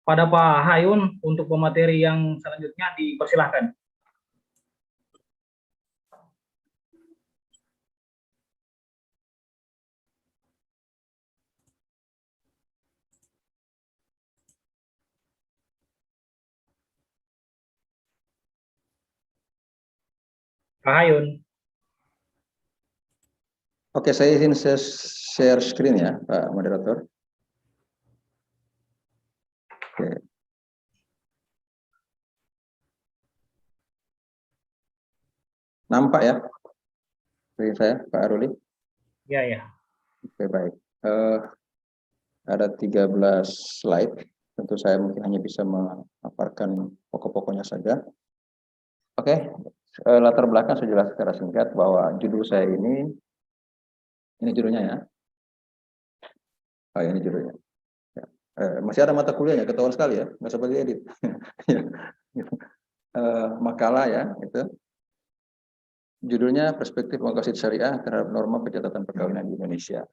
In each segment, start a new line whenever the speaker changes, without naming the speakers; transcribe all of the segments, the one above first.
pada Pak Hayun untuk pemateri yang selanjutnya dipersilahkan. Pak Hayun.
Oke, saya izin share screen ya, Pak Moderator. Oke. Nampak ya screen saya, Pak Aruli?
Ya, ya.
Oke, baik. Ada 13 slide. Tentu saya mungkin hanya bisa memaparkan pokok-pokoknya saja. Oke, latar belakang saya jelaskan secara singkat bahwa judul saya ini judulnya ya. Oh, ini judulnya. Ya. Masih ada mata kuliahnya, ketahuan sekali ya, nggak sempat diedit. Makalah ya, itu. Judulnya Perspektif Maqasid Syariah terhadap Norma Pencatatan Perkawinan di Indonesia.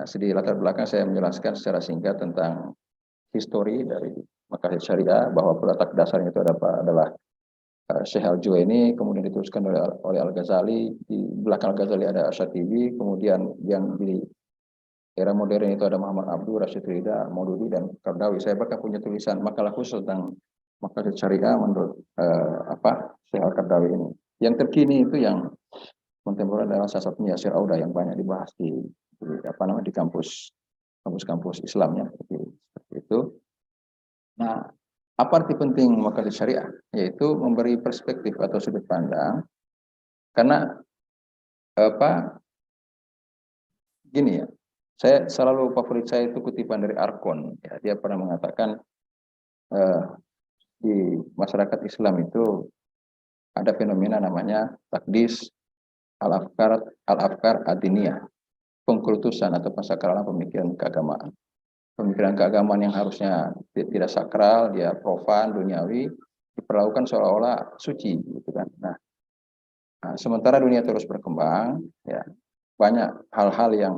Di latar belakang saya menjelaskan secara singkat tentang histori dari Maqasid Syariah, bahwa letak dasarnya itu adalah Syekh Al-Juwaini, kemudian diteruskan oleh Al-Ghazali, di belakang Al-Ghazali ada Asyatibi, kemudian yang di era modern itu ada Muhammad Abduh, Rashid Rida, Maududi, dan Qardawi. Saya bahkan punya tulisan makalah khusus tentang Maqasid Syariah menurut Syekh Al-Qardawi ini. Yang terkini itu yang kontemporer adalah salah satunya Yasir Auda yang banyak dibahas di kampus Islamnya seperti itu. Nah, apa arti penting Maqasid Syariah? Yaitu memberi perspektif atau sudut pandang, karena gini ya, saya selalu favorit saya itu kutipan dari Arkon. Ya, dia pernah mengatakan di masyarakat Islam itu ada fenomena namanya takdis al-afkar ad-diniyah, pengkultusan atau pensakralan pemikiran keagamaan. Pemikiran keagamaan yang harusnya tidak sakral, dia profan, duniawi, diperlakukan seolah-olah suci, gitu kan. Nah, sementara dunia terus berkembang, ya banyak hal-hal yang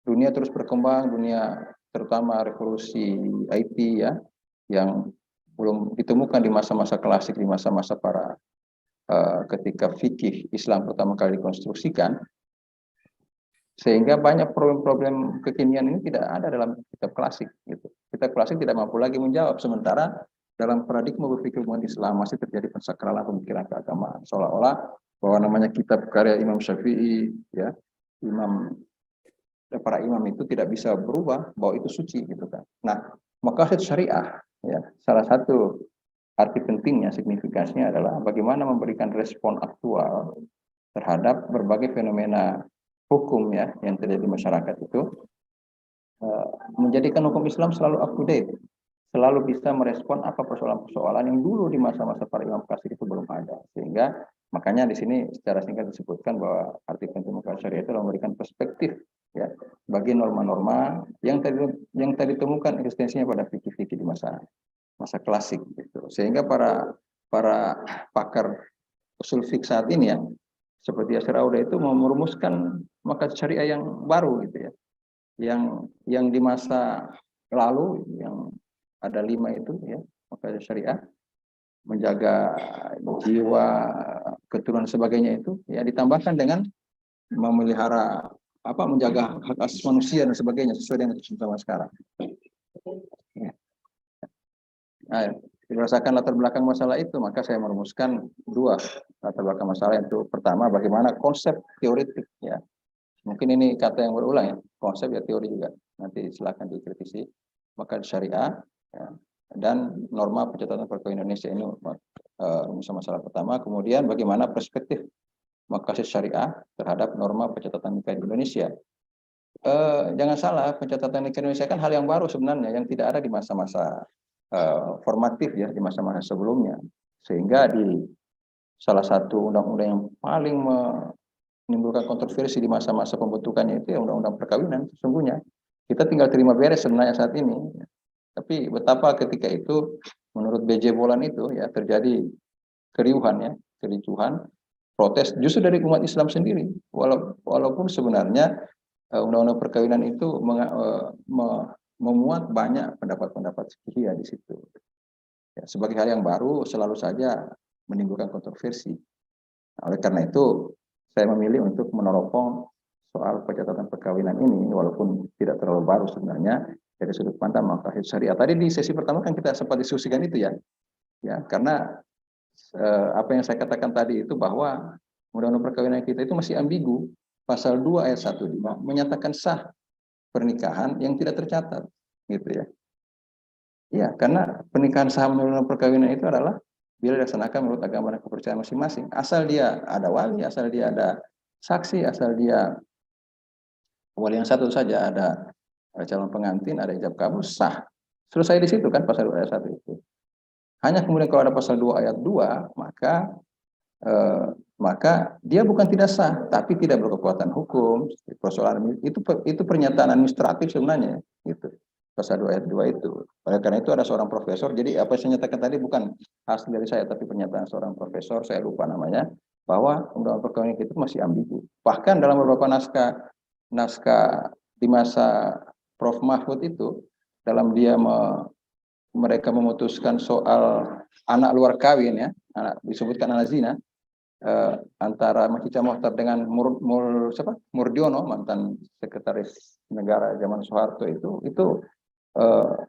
dunia terus berkembang, dunia terutama revolusi IT ya, yang belum ditemukan di masa-masa klasik, di masa-masa para ketika fikih Islam pertama kali dikonstruksikan, sehingga banyak problem-problem kekinian ini tidak ada dalam kitab klasik. Gitu. Kitab klasik tidak mampu lagi menjawab, sementara dalam paradigma berpikir umat Islam masih terjadi pensakralan pemikiran keagamaan, seolah-olah bahwa namanya kitab karya Imam Syafi'i, ya, para imam itu tidak bisa berubah, bahwa itu suci, gitu kan. Nah, maqasid syariah, ya, salah satu arti pentingnya, signifikasinya adalah bagaimana memberikan respon aktual terhadap berbagai fenomena hukum ya yang terjadi di masyarakat itu, menjadikan hukum Islam selalu up to date, selalu bisa merespon apa persoalan-persoalan yang dulu di masa-masa para imam klasik itu belum ada. Sehingga makanya di sini secara singkat disebutkan bahwa arti penting maqasid syariah itu memberikan perspektif ya bagi norma-norma yang tadi temukan eksistensinya pada fikih-fikih di masa klasik gitu. Sehingga para pakar usul fikih saat ini ya seperti Yasir Auda itu merumuskan maqasid syariah yang baru gitu ya. Yang di masa lalu yang ada 5 itu ya, maqasid syariah, menjaga jiwa, keturunan sebagainya itu ya ditambahkan dengan memelihara menjaga hak asasi manusia dan sebagainya sesuai dengan kebutuhan sekarang. Ya. Nah, berdasarkan latar belakang masalah itu, maka saya merumuskan 2 latar belakang masalah. Itu pertama, bagaimana konsep teoritik ya. Mungkin ini kata yang berulang ya, konsep ya teori juga. Nanti silakan dikritisi. Maka syariah ya, dan norma pencatatan perkawinan Indonesia ini masalah pertama. Kemudian bagaimana perspektif maqasid syariah terhadap norma pencatatan nikah di Indonesia. Jangan salah, pencatatan nikah Indonesia kan hal yang baru sebenarnya, yang tidak ada di masa-masa formatif ya, di masa-masa sebelumnya. Sehingga di salah satu undang-undang yang paling menimbulkan kontroversi di masa-masa pembentukannya itu ya undang-undang perkawinan. Sesungguhnya kita tinggal terima beres sebenarnya saat ini. Tapi betapa ketika itu menurut BJ Bolan itu ya terjadi kericuhan, protes justru dari umat Islam sendiri. Walaupun sebenarnya undang-undang perkawinan itu memuat banyak pendapat-pendapat fikih di situ. Ya, sebagai hal yang baru selalu saja menimbulkan kontroversi. Nah, oleh karena itu saya memilih untuk meneropong soal pencatatan perkawinan ini walaupun tidak terlalu baru sebenarnya dari sudut pandang maqasid syariah. Tadi di sesi pertama kan kita sempat diskusikan itu ya. Ya, karena apa yang saya katakan tadi itu bahwa undang-undang perkawinan kita itu masih ambigu. Pasal 2 ayat 1 menyatakan sah pernikahan yang tidak tercatat, gitu ya. Iya, karena pernikahan sah menurut perkawinan itu adalah bila dilaksanakan menurut agama dan kepercayaan masing-masing. Asal dia ada wali, asal dia ada saksi, asal dia wali yang satu saja, ada calon pengantin, ada ijab kabul, sah. Selesai di situ kan pasal 2 ayat 1 itu. Hanya kemudian kalau ada pasal 2 ayat 2, maka dia bukan tidak sah, tapi tidak berkekuatan hukum. Persoalan itu pernyataan administratif sebenarnya, gitu. Pasal 2 ayat 2 itu. Oleh karena itu ada seorang profesor, jadi apa yang saya nyatakan tadi bukan hasil dari saya, tapi pernyataan seorang profesor, saya lupa namanya, bahwa undang-undang perkawinan itu masih ambigu. Bahkan dalam beberapa naskah di masa Prof. Mahfud itu, dalam dia mereka memutuskan soal anak luar kawin ya, disebutkan anak zina, antara Macica Mohtar dengan Murdiono, mantan sekretaris negara zaman Soeharto itu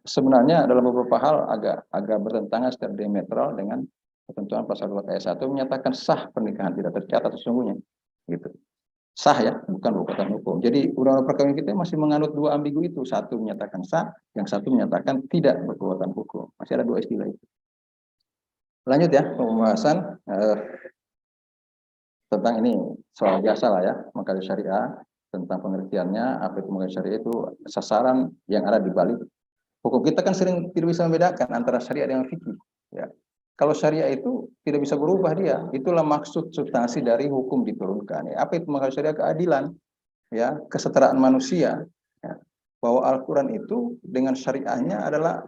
sebenarnya dalam beberapa hal agak bertentangan secara diametral dengan ketentuan pasal 2 ayat 1 menyatakan sah pernikahan tidak tercatat sesungguhnya, gitu. Sah ya, bukan berkekuatan hukum. Jadi undang-undang perkawinan kita masih menganut dua ambigu itu, satu menyatakan sah, yang satu menyatakan tidak berkekuatan hukum. Masih ada dua istilah itu. Lanjut ya, pembahasan tentang ini soal biasa lah ya, maqasid syariah, tentang pengertiannya, apa itu maqasid syariah itu sasaran yang ada di balik hukum. Kita kan sering tidak bisa membedakan antara syariah dengan fikih. Ya. Kalau syariah itu tidak bisa berubah dia, itulah maksud substansi dari hukum diturunkan. Ya. Apa itu maqasid syariah? Keadilan, ya, kesetaraan manusia. Ya. Bahwa Al-Quran itu dengan syariahnya adalah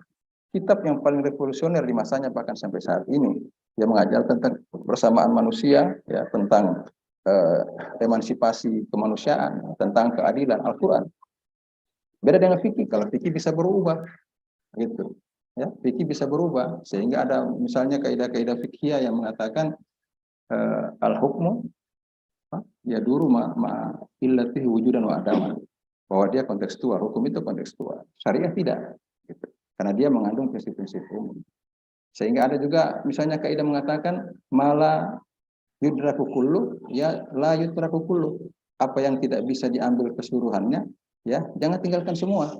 kitab yang paling revolusioner di masanya bahkan sampai saat ini. Dia mengajar tentang persamaan manusia, ya, tentang emansipasi kemanusiaan, tentang keadilan Al-Quran. Beda dengan fikih, kalau fikih bisa berubah, gitu. Ya, fikih bisa berubah sehingga ada misalnya kaidah-kaidah fikih yang mengatakan al-hukmu ya duru ma illatihi wujudan wa adaman, bahwa dia kontekstual, hukum itu kontekstual. Syariah tidak, gitu. Karena dia mengandung prinsip-prinsip umum. Sehingga ada juga misalnya kaidah mengatakan mala yudraku kullu ya la yudraku kullu. Apa yang tidak bisa diambil keseluruhannya, ya jangan tinggalkan semua.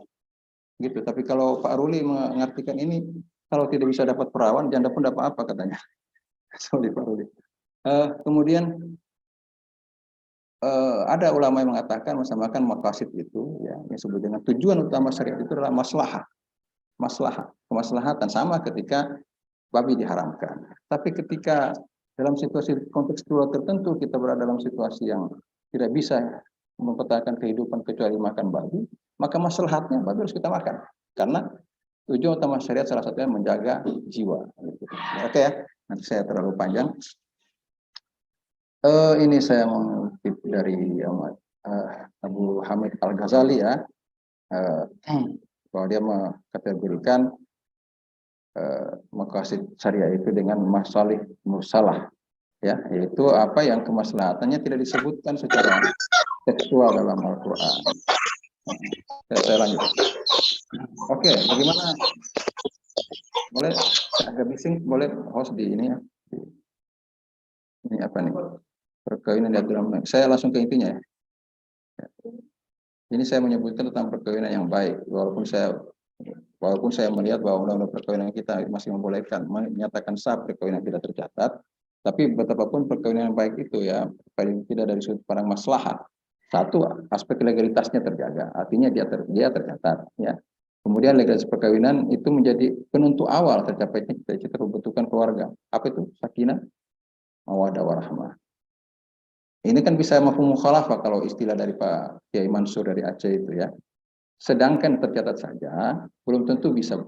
Gitu. Tapi kalau Pak Ruli mengartikan ini, kalau tidak bisa dapat perawan, janda pun dapat apa katanya. Sorry Pak Ruli. Kemudian ada ulama yang mengatakan mensamakan maqasid itu, ya, yang disebut dengan tujuan utama syariat itu adalah maslahah, kemaslahatan, sama ketika babi diharamkan. Tapi ketika dalam situasi kontekstual tertentu kita berada dalam situasi yang tidak bisa mempertahankan kehidupan kecuali makan babi, maka maslahatnya babi harus kita makan. Karena tujuan utama syariat salah satunya menjaga jiwa. Oke ya, nanti saya terlalu panjang. Ini saya mengutip dari Abu Hamid Al-Ghazali ya, bahwa dia mengkategorikan maqasid syariah itu dengan masalih mursalah, ya, yaitu apa yang kemaslahatannya tidak disebutkan secara tekstual dalam Al-Quran. Saya lanjut. Oke, bagaimana? Boleh agak bising, boleh host di ini ya. Ini apa nih? Perkawinan di dalam. Saya langsung ke intinya ya. Ini saya menyebutkan tentang perkawinan yang baik, walaupun saya melihat bahwa undang-undang perkawinan kita masih membolehkan menyatakan sah perkawinan tidak tercatat, tapi betapapun perkawinan yang baik itu ya paling tidak dari sudut pandang maslahat. Satu, aspek legalitasnya terjaga, artinya dia tercatat. Ya. Kemudian legalitas perkawinan itu menjadi penentu awal tercapainya cita-cita pembentukan keluarga. Apa itu? Sakinah, mawaddah warahmah. Ini kan bisa mafhum mukhalafah kalau istilah dari Pak Kiai Mansur dari Aceh itu ya. Sedangkan tercatat saja belum tentu bisa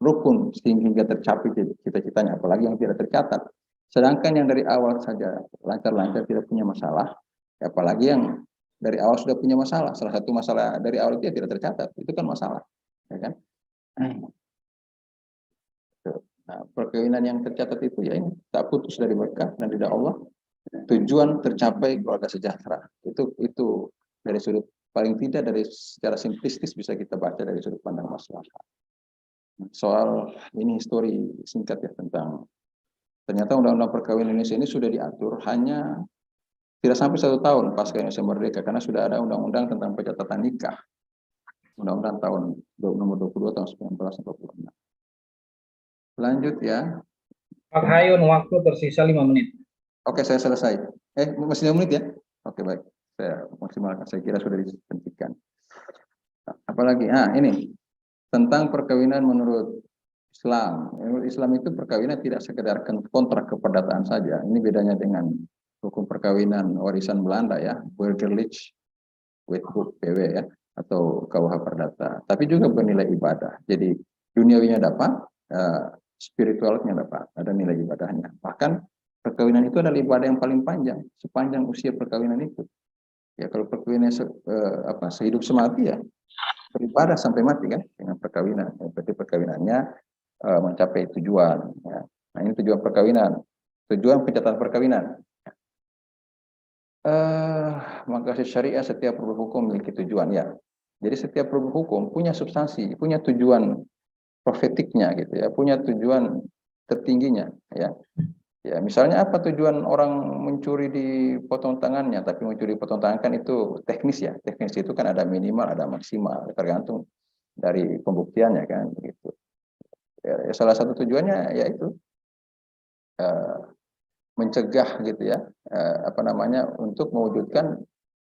rukun sehingga tercapai cita-citanya, apalagi yang tidak tercatat. Sedangkan yang dari awal saja lancar-lancar tidak punya masalah, apalagi yang dari awal sudah punya masalah. Salah satu masalah dari awal itu ya tidak tercatat, itu kan masalah, ya kan? Nah, perkawinan yang tercatat itu ya ini tak putus dari berkah dan ridha Allah, tujuan tercapai keluarga sejahtera. Itu dari sudut paling tidak dari secara simplistis bisa kita baca dari sudut pandang masalah. Soal ini histori singkat ya tentang ternyata undang-undang perkawinan Indonesia ini sudah diatur hanya tidak sampai 1 tahun pasca Indonesia merdeka karena sudah ada undang-undang tentang pencatatan nikah, undang-undang tahun nomor 22 tahun 1946. Lanjut ya.
Pak Hayun, waktu tersisa 5 menit.
Oke, saya selesai. Masih 5 menit ya? Oke, baik. Saya maksimalkan. Saya kira sudah dihentikan. Apalagi, ini tentang perkawinan menurut Islam. Menurut Islam itu perkawinan tidak sekedar kontrak keperdataan saja. Ini bedanya dengan hukum perkawinan warisan Belanda ya, Burgerlijk Wetboek PW ya, atau KUH Perdata. Tapi juga bernilai ibadah. Jadi duniawinya dapat, spiritualnya dapat, ada nilai ibadahnya. Bahkan perkawinan itu adalah ibadah yang paling panjang sepanjang usia perkawinan itu. Ya kalau perkawinan sehidup semati ya beribadah sampai mati kan dengan perkawinan. Berarti perkawinannya mencapai tujuan. Ya. Nah ini tujuan perkawinan, tujuan pencatatan perkawinan. Maka syariah setiap produk hukum memiliki tujuan ya. Jadi setiap produk hukum punya substansi, punya tujuan profetiknya gitu ya, punya tujuan tertingginya ya. Ya, misalnya apa tujuan orang mencuri di potong tangannya, tapi mencuri potong tangan kan itu teknis ya. Teknis itu kan ada minimal, ada maksimal, tergantung dari pembuktiannya kan gitu. Ya, salah satu tujuannya yaitu mencegah gitu ya, untuk mewujudkan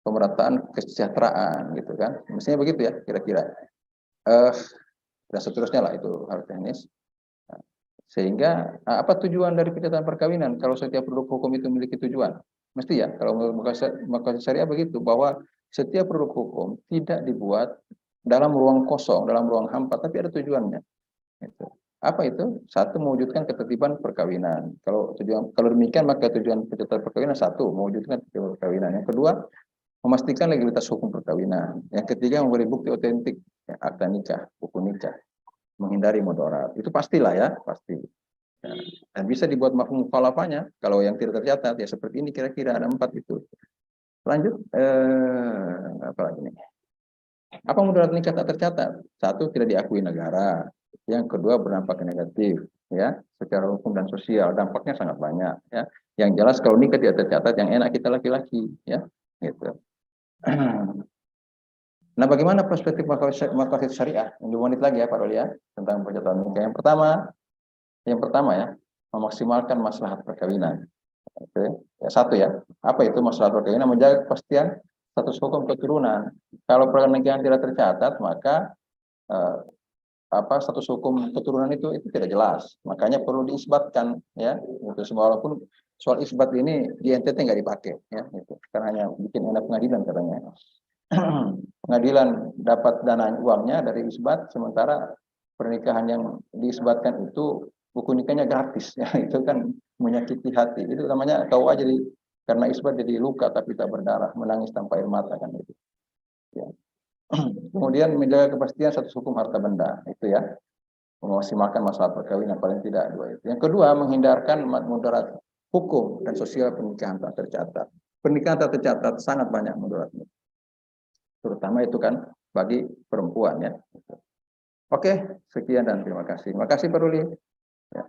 pemerataan kesejahteraan gitu kan. Mestinya begitu ya kira-kira. Dan seterusnya lah itu hal teknis. Sehingga apa tujuan dari pencatatan perkawinan? Kalau setiap produk hukum itu memiliki tujuan, mesti ya. Kalau maka syariah begitu bahwa setiap produk hukum tidak dibuat dalam ruang kosong, dalam ruang hampa, tapi ada tujuannya. Gitu. Apa itu? Satu, mewujudkan ketertiban perkawinan. Kalau demikian maka tujuan pencatatan perkawinan satu, mewujudkan ketertiban perkawinan. Yang kedua, memastikan legalitas hukum perkawinan. Yang ketiga, memberi bukti otentik akta nikah, buku nikah, menghindari mudarat. Itu pastilah ya, pasti. Ya. Dan bisa dibuat mafhum mukhalafahnya kalau yang tidak tercatat ya seperti ini kira-kira ada 4 itu. Lanjut, apa lagi nih? Apa mudarat nikah tak tercatat? Satu, tidak diakui negara. Yang kedua, berdampak negatif ya secara hukum dan sosial. Dampaknya sangat banyak ya. Yang jelas kalau nikah tidak tercatat, yang enak kita laki-laki ya, gitu. Nah, bagaimana perspektif maqasid syariah? Yang 2 menit lagi ya Pak Doli ya, tentang pencatatan nikah. Yang pertama ya, memaksimalkan maslahat perkawinan. Oke. Ya, satu ya, apa itu maslahat perkawinan? Menjaga kepastian status hukum keturunan. Kalau pernikahan tidak tercatat, maka status hukum keturunan itu tidak jelas. Makanya perlu diisbatkan ya. Itu semua walaupun soal isbat ini di NTT nggak dipakai ya, itu. Karena hanya bikin enak pengadilan katanya. Pengadilan dapat dana uangnya dari isbat, sementara pernikahan yang diisbatkan itu buku nikahnya gratis ya. Itu kan menyakiti hati. Itu namanya KUA jadi karena isbat jadi luka tapi tak berdarah, menangis tanpa air mata kan itu. Ya. Kemudian menjaga kepastian status hukum harta benda itu ya, memaksimalkan masalah perkawinan paling tidak 2 itu. Yang kedua, menghindarkan mudarat hukum dan sosial pernikahan tak tercatat. Pernikahan tak tercatat sangat banyak mudaratnya, terutama itu kan bagi perempuan ya. Oke, sekian dan terima kasih. Terima kasih Pak Ruli. Ya.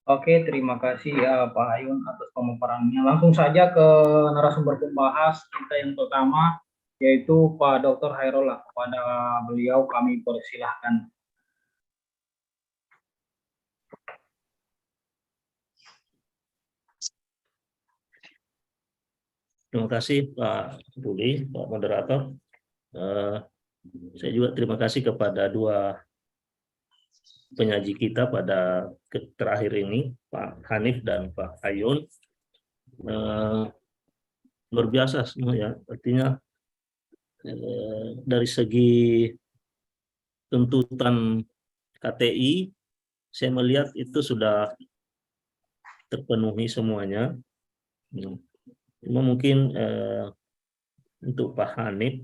Oke, terima kasih ya Pak Hayun atas pemaparannya. Langsung saja ke narasumber pembahas kita yang pertama, yaitu Pak Dr. Hairullah. Kepada beliau kami persilahkan.
Terima kasih Pak Ruli, Pak Moderator. Saya juga terima kasih kepada 2 penyaji kita pada terakhir ini, Pak Hanif dan Pak Hayun. Luar biasa semua ya, artinya dari segi tuntutan KTI, saya melihat itu sudah terpenuhi semuanya. Cuma mungkin untuk Pak Hanif,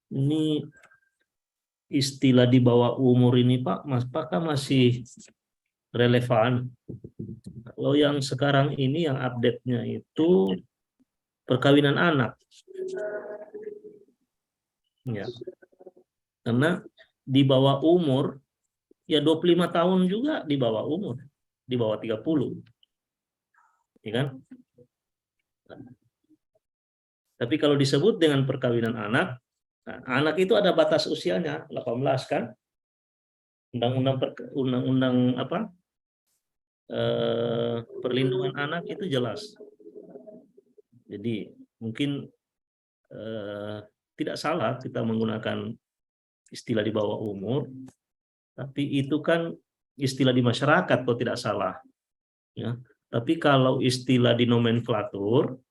ini istilah di bawah umur ini Pak, apakah masih relevan? Kalau yang sekarang ini yang update-nya itu perkawinan anak. Ya. Karena di bawah umur, ya 25 tahun juga di bawah umur, di bawah 30. Ya kan? Tapi kalau disebut dengan perkawinan anak, nah, anak itu ada batas usianya, 18 kan? Undang-undang apa? Perlindungan anak itu jelas. Jadi mungkin tidak salah kita menggunakan istilah di bawah umur, tapi itu kan istilah di masyarakat kalau tidak salah. Ya. Tapi kalau istilah di nomenklatur,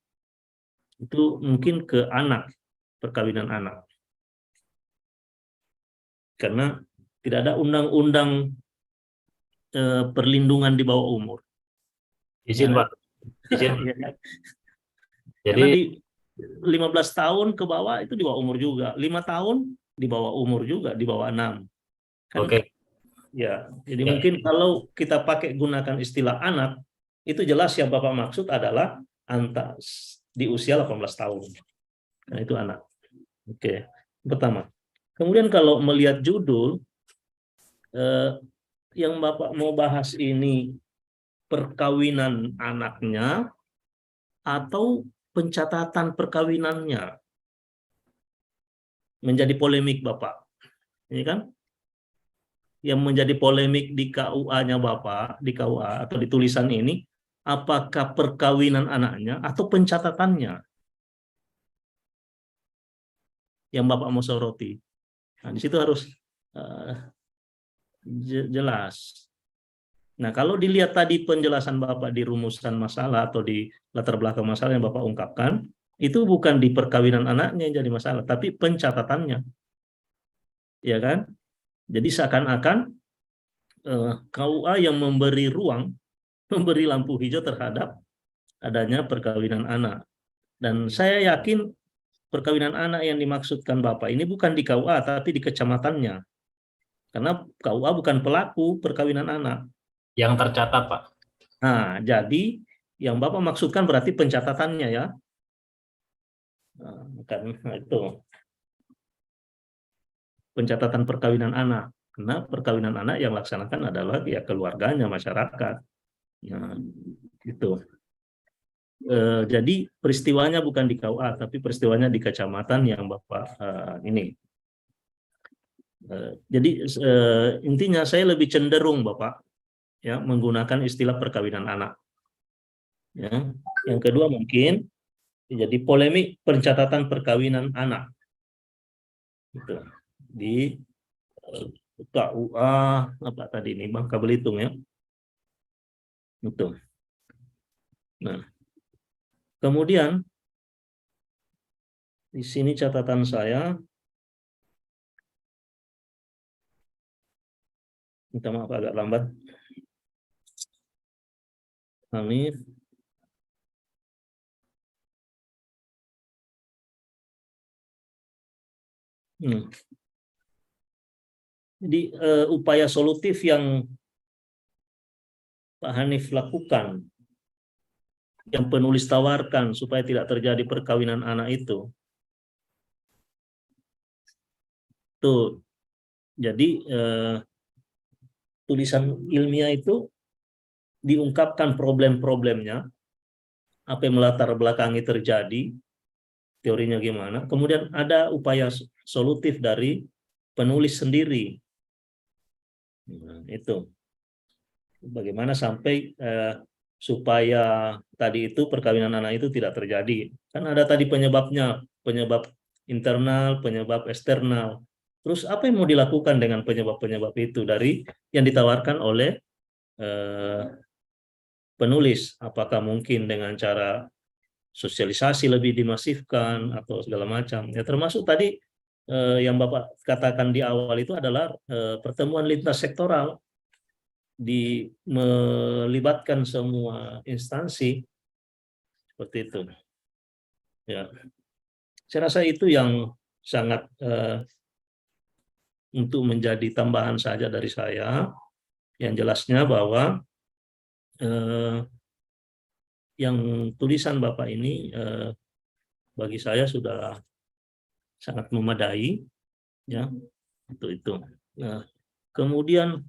itu mungkin ke anak, perkawinan anak. Karena tidak ada undang-undang perlindungan di bawah umur.
Izin Pak, izin.
Karena
Jadi
di 15 tahun ke bawah itu di bawah umur juga, 5 tahun di bawah umur juga, di bawah 6. Kan,
oke.
ya, jadi
Ya.
mungkin kalau kita pakai gunakan istilah anak, itu jelas yang Bapak maksud adalah di usia 18 tahun. Nah, itu anak. Oke, pertama. Kemudian kalau melihat judul, yang Bapak mau bahas ini perkawinan anaknya atau pencatatan perkawinannya, menjadi polemik Bapak. Ini kan yang menjadi polemik di KUA-nya Bapak, di KUA atau di tulisan ini, apakah perkawinan anaknya atau pencatatannya yang Bapak mau soroti. Nah, di situ harus jelas. Nah, kalau dilihat tadi penjelasan Bapak di rumusan masalah atau di latar belakang masalah yang Bapak ungkapkan, itu bukan di perkawinan anaknya yang jadi masalah, tapi pencatatannya. Ya kan? Jadi seakan-akan KUA yang memberi ruang, memberi lampu hijau terhadap adanya perkawinan anak. Dan saya yakin perkawinan anak yang dimaksudkan Bapak ini bukan di KUA, tapi di kecamatannya. Karena KUA bukan pelaku perkawinan anak.
Yang tercatat Pak.
Nah, jadi yang Bapak maksudkan berarti pencatatannya ya. Nah, karena itu pencatatan perkawinan anak. Karena perkawinan anak yang laksanakan adalah ya keluarganya, masyarakat. Nah, itu. Jadi peristiwanya bukan di KUA, tapi peristiwanya di kecamatan yang Bapak ini. Jadi intinya saya lebih cenderung Bapak ya menggunakan istilah perkawinan anak. Ya. Yang kedua mungkin jadi polemik pencatatan perkawinan anak. Gitu. Di KUA apa tadi ini Bangka Belitung ya. Itu. Nah, kemudian di sini catatan saya, minta maaf agak lambat. Hanif. Jadi upaya solutif yang Pak Hanif lakukan, yang penulis tawarkan supaya tidak terjadi perkawinan anak itu. Tuh, jadi tulisan ilmiah itu diungkapkan problem-problemnya, apa yang melatar belakangi terjadi, teorinya gimana. Kemudian ada upaya solutif dari penulis sendiri. Nah, itu. Bagaimana sampai supaya tadi itu perkawinan anak itu tidak terjadi. Kan ada tadi penyebabnya, penyebab internal, penyebab eksternal. Terus apa yang mau dilakukan dengan penyebab-penyebab itu dari yang ditawarkan oleh penulis? Apakah mungkin dengan cara sosialisasi lebih dimasifkan atau segala macam? Ya termasuk tadi yang Bapak katakan di awal itu adalah pertemuan lintas sektoral, melibatkan semua instansi seperti itu. Ya, saya rasa itu yang sangat untuk menjadi tambahan saja dari saya. Yang jelasnya bahwa yang tulisan Bapak ini bagi saya sudah sangat memadai, ya, untuk itu. Nah, kemudian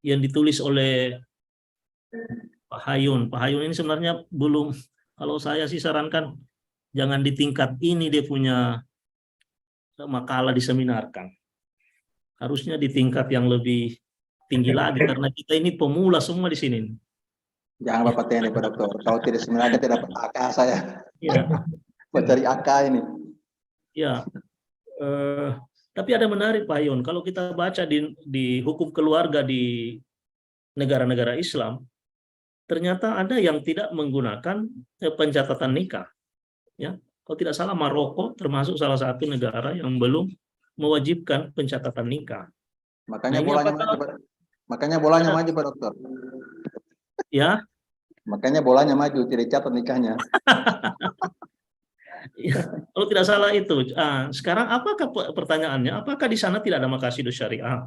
yang ditulis oleh Pak Hayun ini sebenarnya belum, kalau saya sih sarankan jangan di tingkat ini dia punya makalah diseminarkan. Harusnya di tingkat yang lebih tinggi lagi karena kita ini pemula semua di sini.
Jangan Bapak tanya Pak Dokter. Kalau tidak sebenarnya tidak dapat AK saya.
Ya,
Buat cari AK ini.
ya. Tapi ada menarik Pak Hayun, kalau kita baca di hukum keluarga di negara-negara Islam, ternyata ada yang tidak menggunakan pencatatan nikah. Ya, kalau tidak salah Maroko termasuk salah satu negara yang belum mewajibkan pencatatan nikah.
Makanya
Nah,
bolanya maju, Pak. Makanya bolanya maju, Pak Dokter.
Ya,
Makanya bolanya maju, tidak catat nikahnya.
kalau tidak salah itu. Sekarang apakah pertanyaannya? Apakah di sana tidak ada maqasidus syariah?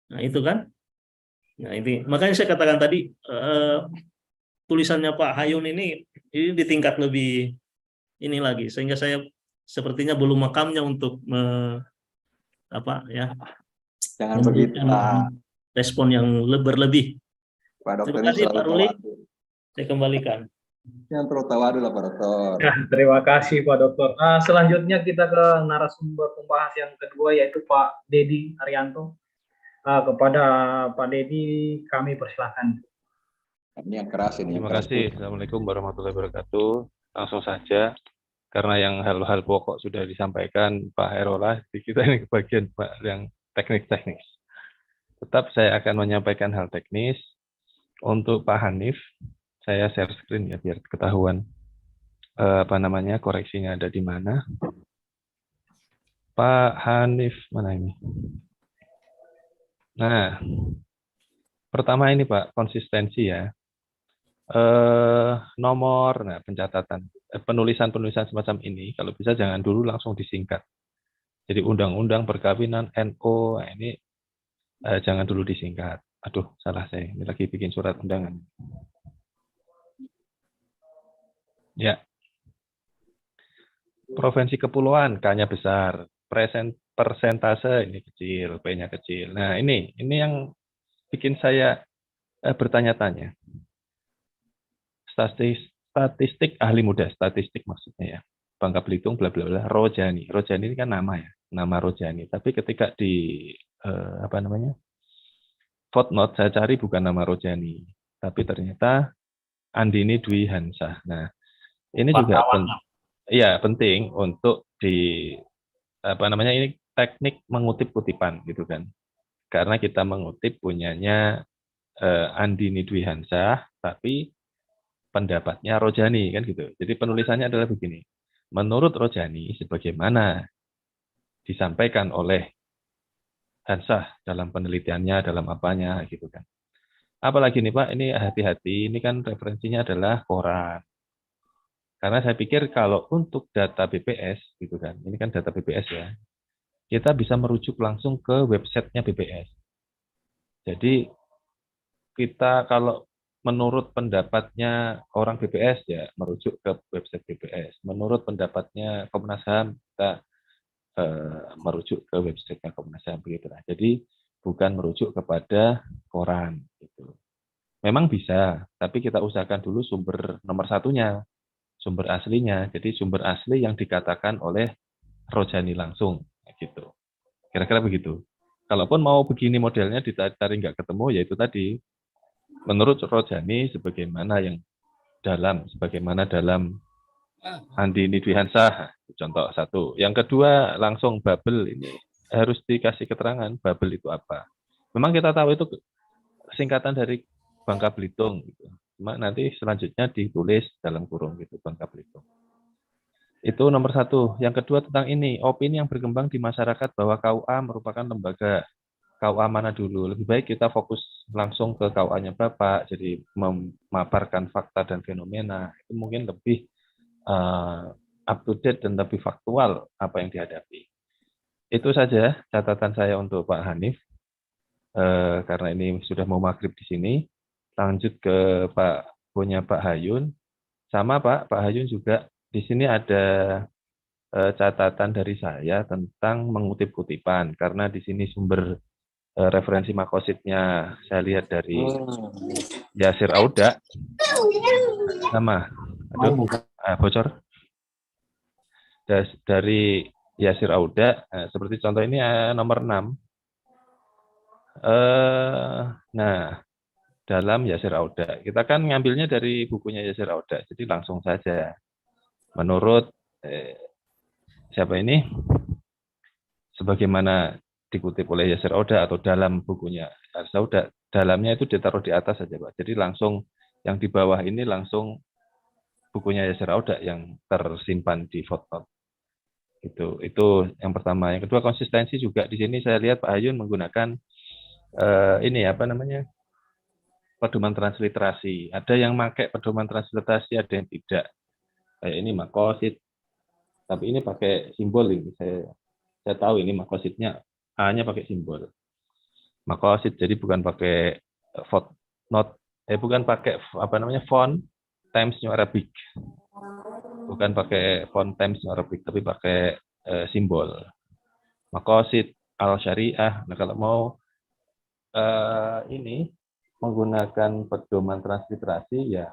Nah, itu kan. Nah, ini makanya saya katakan tadi tulisannya Pak Hayun ini di tingkat lebih ini lagi, sehingga saya sepertinya belum makamnya untuk
Jangan begitu, Pak.
respon yang berlebih.
Pak Dokter
Terima
ini
kasih
selalu
Pak Ruli,
tawadu.
saya kembalikan.
Yang terus tawadu lah Pak Dokter.
Ya, terima kasih Pak Dokter. Selanjutnya kita ke narasumber pembahas yang kedua yaitu Pak Dedi Arianto. Kepada Pak Dedi kami persilahkan.
Ini yang keras ini.
Terima kasih. Assalamualaikum warahmatullahi wabarakatuh. Langsung saja, karena yang hal-hal pokok sudah disampaikan Pak Herola, kita ini kebagian Pak yang teknis-teknis. Tetap saya akan menyampaikan hal teknis. Untuk Pak Hanif, saya share screen ya biar ketahuan koreksinya ada di mana. Pak Hanif mana ini? Nah, pertama ini Pak, konsistensi ya. Pencatatan, penulisan semacam ini, kalau bisa jangan dulu langsung disingkat. Jadi undang-undang perkawinan NO, ini jangan dulu disingkat. Aduh, salah saya. Ini lagi bikin surat undangan. Ya. Provinsi kepulauan, K-nya besar. Persentase ini kecil, P-nya kecil. Nah, ini yang bikin saya bertanya-tanya. Statistik ahli muda, statistik maksudnya ya. Bangka Belitung, bla bla bla, Rojani. Rojani ini kan nama ya, nama Rojani. Tapi ketika di footnote saya cari bukan nama Rojani, tapi ternyata Andini Dwi Hansah. Nah, ini juga penting untuk ini teknik mengutip kutipan gitu kan. Karena kita mengutip punyanya Andini Dwi Hansah, tapi pendapatnya Rojani kan gitu. Jadi penulisannya adalah begini. Menurut Rojani sebagaimana disampaikan oleh Hansah dalam penelitiannya, dalam apanya gitu kan. Apalagi nih Pak, ini hati-hati, ini kan referensinya adalah koran. Karena saya pikir kalau untuk data BPS gitu kan, ini kan data BPS ya, kita bisa merujuk langsung ke websitenya BPS. Jadi kita kalau menurut pendapatnya orang BPS ya merujuk ke website BPS. Menurut pendapatnya Komnas HAM kita merujuk ke websitenya Komnas HAM begitulah. Jadi bukan merujuk kepada koran gitu. Memang bisa, tapi kita usahakan dulu sumber nomor satunya, sumber aslinya. Jadi sumber asli yang dikatakan oleh Rojani langsung gitu. Kira-kira begitu. Kalaupun mau begini modelnya dicari nggak ketemu, yaitu tadi menurut Rojani sebagaimana dalam Andini Dwi Hansah, contoh satu. Yang kedua langsung Babel, ini harus dikasih keterangan Babel itu apa. Memang kita tahu itu singkatan dari Bangka Belitung gitu. Cuma nanti selanjutnya ditulis dalam kurung gitu Bangka Belitung. Itu nomor satu. Yang kedua tentang ini, opini yang berkembang di masyarakat bahwa KUA merupakan lembaga. KUA mana dulu? Lebih baik kita fokus langsung ke KUA-nya Bapak, jadi memaparkan fakta dan fenomena. Itu mungkin lebih up to date dan lebih faktual apa yang dihadapi. Itu saja catatan saya untuk Pak Hanif. Karena ini sudah mau maghrib di sini, lanjut ke punya Pak Hayun. Sama Pak Hayun juga di sini ada catatan dari saya tentang mengutip kutipan, karena di sini sumber referensi makositnya saya lihat dari Yasir Auda. Sama, aduh, bocor. Dari Yasir Auda, seperti contoh ini nomor 6. Nah, dalam Yasir Auda, kita kan ngambilnya dari bukunya Yasir Auda, jadi langsung saja. Menurut siapa ini? Sebagaimana dikutip oleh Yasir Auda atau dalam bukunya Yasir Auda, dalamnya itu ditaruh di atas saja, Pak. Jadi langsung yang di bawah ini langsung bukunya Yasir Auda yang tersimpan di footnote. Itu yang pertama. Yang kedua, konsistensi juga di sini saya lihat Pak Hayun menggunakan ini apa namanya? Pedoman transliterasi. Ada yang pakai pedoman transliterasi, ada yang tidak. Kayak ini makosid. Tapi ini pakai simbol ini. Saya tahu ini makositnya A-nya pakai simbol. Makosid, jadi bukan pakai footnote, bukan pakai apa namanya font Times New Arabic. Bukan pakai font Times New Arabic, tapi pakai simbol. Makosid al-syariah. Nah, kalau mau ini menggunakan pedoman transliterasi, ya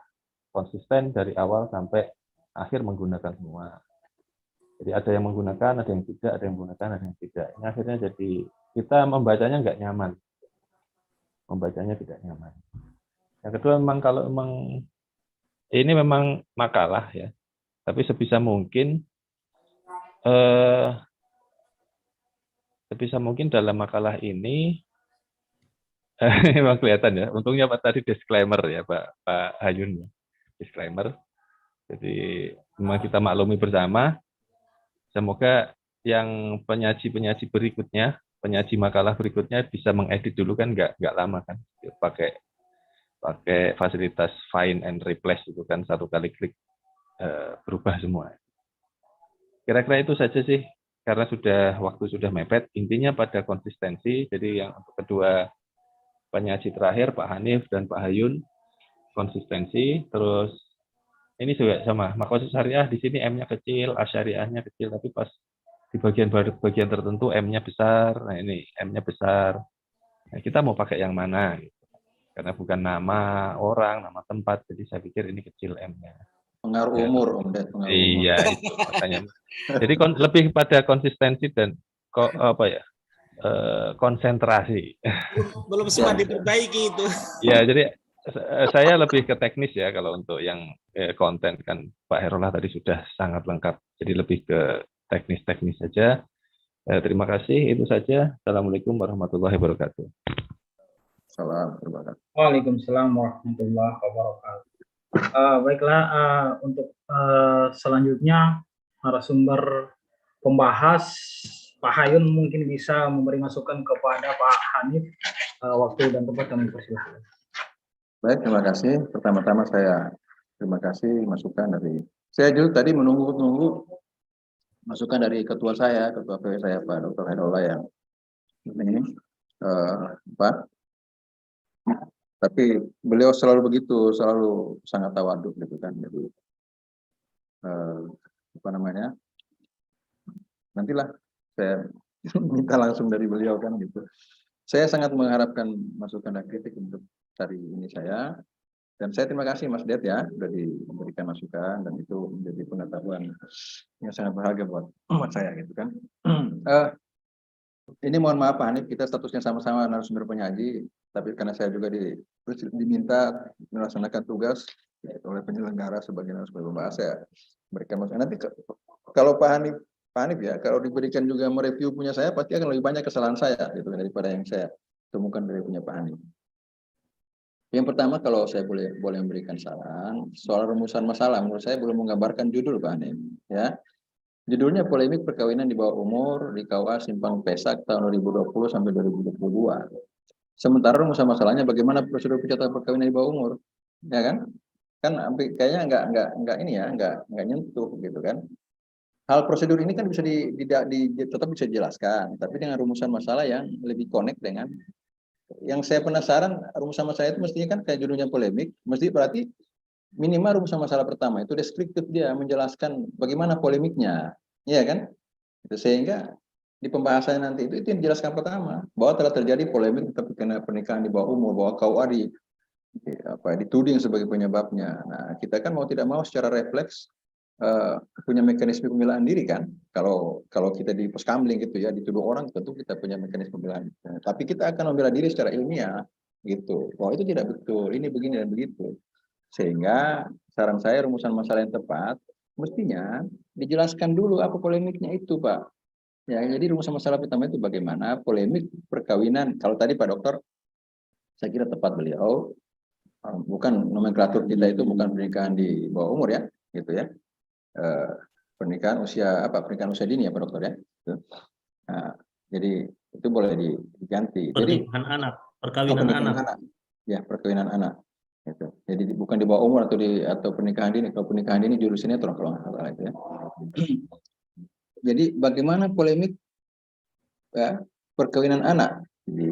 konsisten dari awal sampai akhir menggunakan semua. Jadi ada yang menggunakan, ada yang tidak, ada yang menggunakan, ada yang tidak. Ini akhirnya jadi kita membacanya nggak nyaman. Membacanya tidak nyaman. Yang kedua, memang kalau ini memang makalah ya. Tapi sebisa mungkin dalam makalah ini memang kelihatan ya. Untungnya Pak tadi disclaimer ya Pak Hayun. Disclaimer. Jadi memang kita maklumi bersama. Semoga yang penyaji berikutnya, penyaji makalah berikutnya bisa mengedit dulu kan nggak lama kan, pakai fasilitas find and replace itu kan, satu kali klik berubah semua. Kira-kira itu saja sih, karena waktu sudah mepet. Intinya pada konsistensi. Jadi yang untuk kedua penyaji terakhir Pak Hanif dan Pak Hayun konsistensi. Terus ini juga sama, makosid syariah di sini M-nya kecil, asyariahnya kecil, tapi pas di bagian tertentu M-nya besar. Nah ini M-nya besar. Nah, kita mau pakai yang mana? Gitu. Karena bukan nama orang, nama tempat, jadi saya pikir ini kecil M-nya.
Pengaruh umur, Om Ded.
Iya, itu makanya. Jadi lebih pada konsistensi dan konsentrasi.
Belum sempat diperbaiki itu.
Ya, jadi saya lebih ke teknis ya kalau untuk yang konten kan Pak Herollah tadi sudah sangat lengkap. Jadi lebih ke teknis-teknis saja. Terima kasih, itu saja. Assalamualaikum warahmatullahi wabarakatuh.
Salam, terima kasih.
Waalaikumsalam warahmatullahi wabarakatuh. Baiklah, untuk selanjutnya narasumber pembahas Pak Hayun mungkin bisa memberi masukan kepada Pak Hanif. Waktu dan tempat kami persilahkan.
Baik, terima kasih. Pertama-tama saya terima kasih masukan dari saya juga tadi menunggu masukan dari ketua PW saya Pak Dr. Hairullah yang ini tapi beliau selalu begitu, selalu sangat tawaduk gitu kan. Jadi nantilah saya minta langsung dari beliau kan gitu. Saya sangat mengharapkan masukan dan kritik untuk hari ini saya. Dan saya terima kasih Mas Ded ya, sudah diberikan masukan, dan itu menjadi pengetahuan yang sangat berharga buat saya gitu kan. Ini mohon maaf Pak Hanif, kita statusnya sama-sama narasumber penyaji, tapi karena saya juga diminta melaksanakan tugas oleh penyelenggara sebagai narasumber pembahas, saya berikan masukan. Nanti kalau Pak Hanif ya, kalau diberikan juga mereview punya saya, pasti akan lebih banyak kesalahan saya gitu daripada yang saya temukan dari punya Pak Hanif. Yang pertama, kalau saya boleh memberikan saran soal rumusan masalah, menurut saya belum menggambarkan judul Pak Hanif ya. Judulnya polemik perkawinan di bawah umur di KUA Simpang Pesak tahun 2020 sampai 2022. Sementara rumusan masalahnya bagaimana prosedur pencatatan perkawinan di bawah umur, ya kan? Kan kayaknya enggak ini ya, enggak nyentuh gitu kan. hal prosedur ini kan bisa tetap bisa dijelaskan, tapi dengan rumusan masalah yang lebih connect dengan yang saya penasaran. Rumusan masalah itu mestinya kan kayak judulnya polemik, mesti berarti minimal rumusan masalah pertama itu deskriptif, dia menjelaskan bagaimana polemiknya, ya kan? Itu sehingga di pembahasan nanti itu yang dijelaskan pertama bahwa telah terjadi polemik tapi kena pernikahan di bawah umur, bahwa KUA dituding sebagai penyebabnya. Nah, kita kan mau tidak mau secara refleks punya mekanisme pembelaan diri kan. Kalau kita di poskamling gitu ya, dituduh orang, tentu kita punya mekanisme pembelaan. Nah, tapi kita akan membela diri secara ilmiah gitu. Bahwa itu tidak betul, ini begini dan begitu. Sehingga saran saya rumusan masalah yang tepat mestinya dijelaskan dulu apa polemiknya itu, Pak. Ya, jadi rumusan masalah pertama itu bagaimana polemik perkawinan. Kalau tadi Pak Dokter, saya kira tepat beliau, bukan nomenklatur kita itu bukan pernikahan di bawah umur ya, gitu ya. Pernikahan usia dini ya Pak Dokter ya. Nah, jadi itu boleh diganti.
Perkawinan anak.
Ya, perkawinan anak. Gitu. Jadi bukan di bawah umur atau pernikahan dini. Kalau pernikahan dini jurus sinetron kalau nggak salah itu ya. Jadi bagaimana polemik ya, perkawinan anak di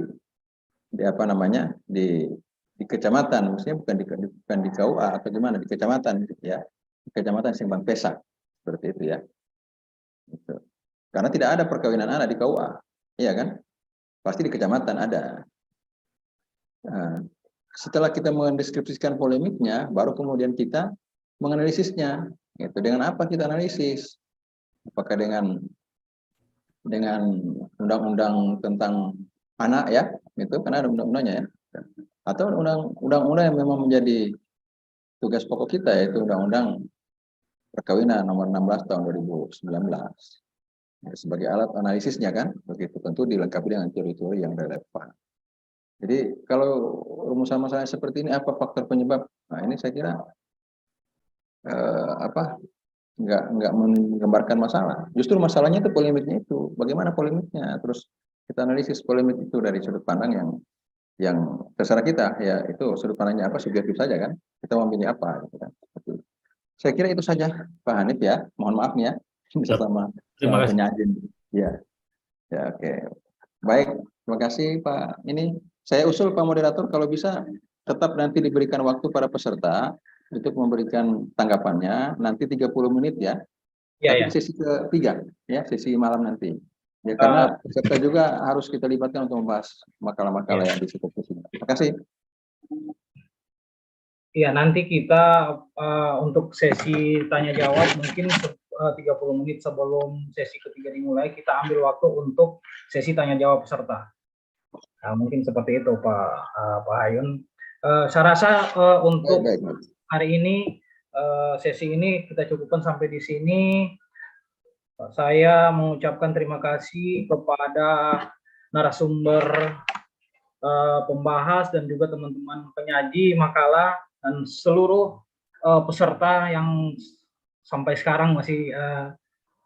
kecamatan, maksudnya bukan di KUA atau gimana, di kecamatan ya. Kecamatan Simpang Pesak seperti itu ya. Gitu. Karena tidak ada perkawinan anak di KUA, iya kan? Pasti di kecamatan ada. Nah, setelah kita mendeskripsikan polemiknya, baru kemudian kita menganalisisnya. Gitu. Dengan apa kita analisis? Apakah dengan undang-undang tentang anak ya, itu karena ada undang-undangnya ya. Atau undang-undang yang memang menjadi tugas pokok kita, yaitu undang-undang perkawinan nomor 16 tahun 2019 ya, sebagai alat analisisnya kan, begitu tentu dilengkapi dengan teori-teori yang relevan. Jadi kalau rumusan masalah seperti ini, apa faktor penyebab? Nah, ini saya kira nggak menggambarkan masalah. Justru masalahnya itu polemiknya itu. Bagaimana polemiknya? Terus kita analisis polemik itu dari sudut pandang yang terserah kita ya, itu sudut pandangnya apa, subjektif saja kan. Kita mau pilih apa gitu kan. Saya kira itu saja Pak Hanif ya. Mohon maaf nih ya. Sama penyaji. Ya. Ya, oke. Baik, terima kasih Pak. Ini saya usul Pak Moderator kalau bisa tetap nanti diberikan waktu para peserta untuk memberikan tanggapannya nanti 30 menit ya. Tapi sesi ketiga ya, sesi malam nanti. Ya, karena peserta juga harus kita libatkan untuk membahas makalah-makalah yang diskusikan. Terima kasih.
Iya, nanti kita untuk sesi tanya jawab mungkin 30 menit sebelum sesi ketiga dimulai, kita ambil waktu untuk sesi tanya jawab peserta. Nah, mungkin seperti itu Pak Hayun. Saya rasa untuk hari ini sesi ini kita cukupkan sampai di sini. Saya mengucapkan terima kasih kepada narasumber pembahas dan juga teman-teman penyaji makalah dan seluruh peserta yang sampai sekarang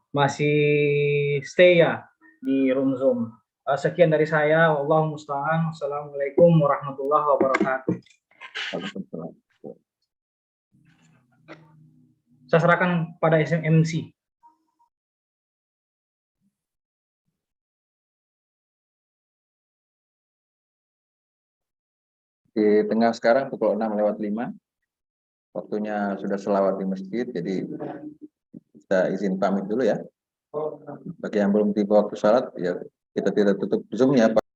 masih stay ya di room Zoom. Sekian dari saya. Wallahu musta'an. Assalamualaikum warahmatullahi wabarakatuh. Saya serahkan pada MC.
Di tengah sekarang pukul 6:05. Waktunya sudah selawat di masjid, jadi kita izin pamit dulu ya. Bagi yang belum tiba waktu salat, ya kita tidak tutup Zoom ya Pak.